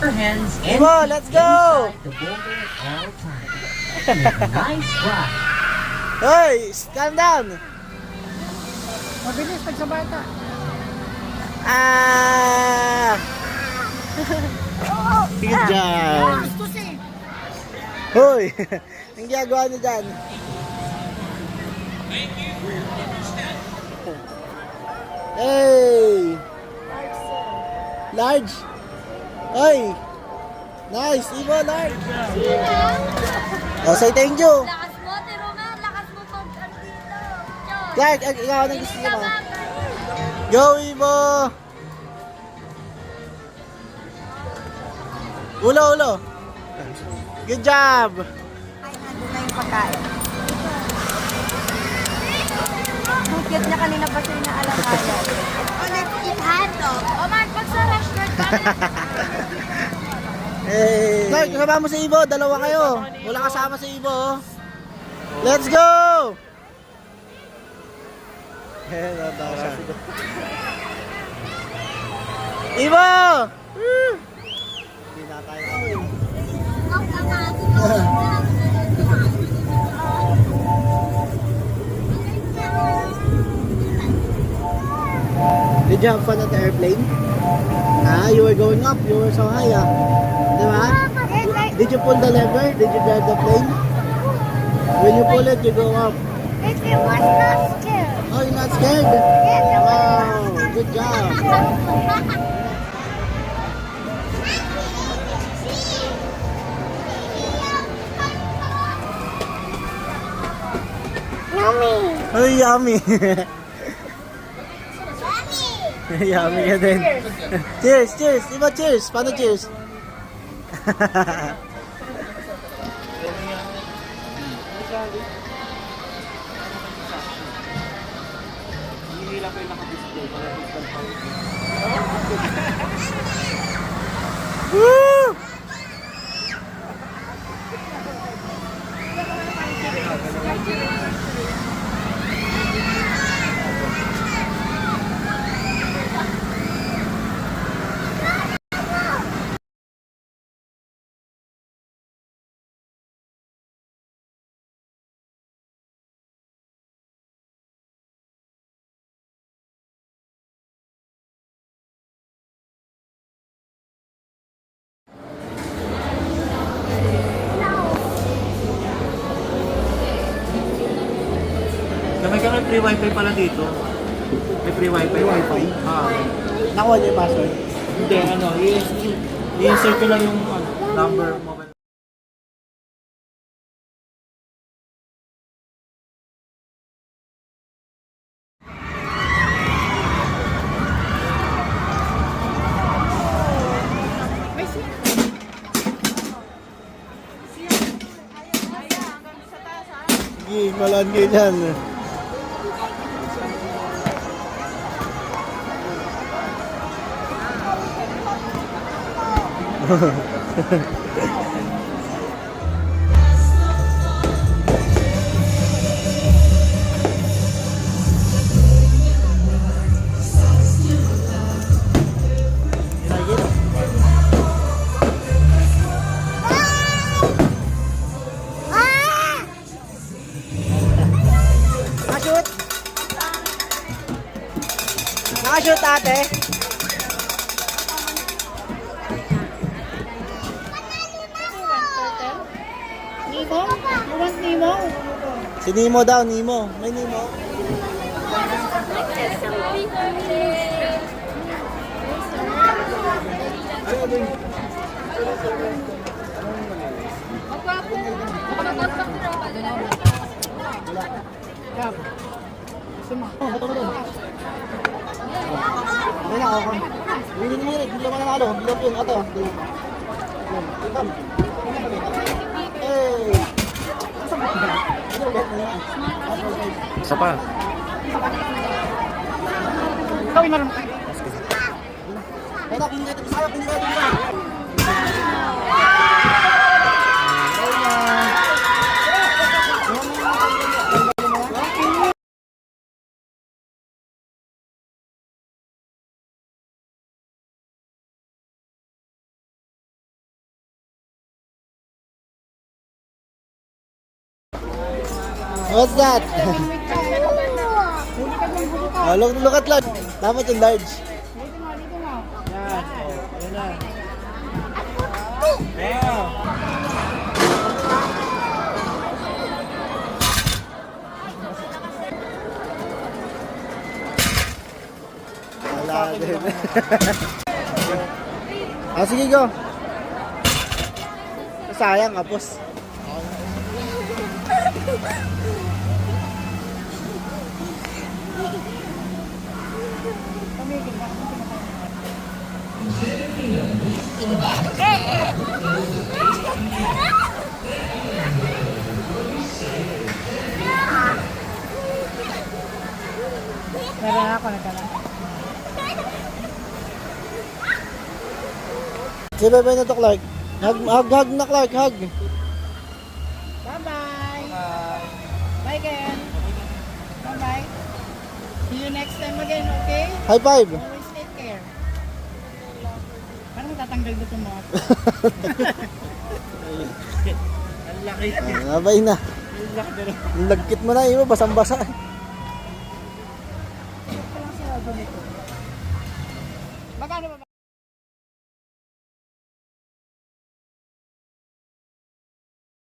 Your hands and Ibo, let's go! inside the boulder at all times. Nice ride. Hoy, calm down. Mabilis pag sa bata. Ah! Good job. Bastos eh. Hoy, ang ginagawa niyo dyan? Hey! Large! Hoy! Nice! Ibo, large! Oh, say thank you! Lakas mo, Tiruman. Lakas mo pag ano dito. Diyo. Clark, ikaw ang gusto mo. Tama. Go, Ibo! Ulo, ulo! Good job! Ay, nandun na yung pagkain. Ang cute niya kanina pa siya inaalakayan. Oh, let's eat hotdog. O, Mark, pag sa restaurant ka, Hey! Clark, kasama mo si Ibo. Dalawa kayo. Wala kasama si Ibo. oh. Let's go! Ibo! Hindi na tayo. Did you have fun at the airplane? Ah, you were going up. You were so high, ah. Di ba? Did you pull the lever? Did you drive the plane? When you pull it, you go up. It was not scared. Oh, you're not scared? Yes, I was Wow, good job. Yummy. Oh, yummy. Yummy ka din. Cheers, cheers. Iba, cheers. Paano cheers? Woo! May kami free wifi pala dito. May free wifi. Free wifi? Ah. Nakuha niyo yung password. Hindi, ano, i-insert ko lang yung number mobile. Sige, malaan kayo dyan. Nakashoot? Nakashoot ate? Nemo? You want Nemo? Si Nemo daw, Nemo. May Nemo. Okay na, okay. Minit, hindi naman nanalo. Bilog yun, ate. Hey! Isa pa. Ikaw yung marunong. Kaya kung hindi tayo, kung hindi tayo, What's that? Look at large. Dapat yung large. Dito mo, dito mo. Yan. Yan na. Wow. Wala din. Sige, go. Sayang, kapos. Meron ako nagkala. Say bye-bye na to, Clark. Hug na, Clark, hug. Bye-bye. Bye again. Bye-bye. See you next time again, okay? High five. Always take care. Parang tatanggal dito mo. Ang laki. Bye na. Ang laki na. Ang lagkit mo na, iba, basang-basa. Magkano ba?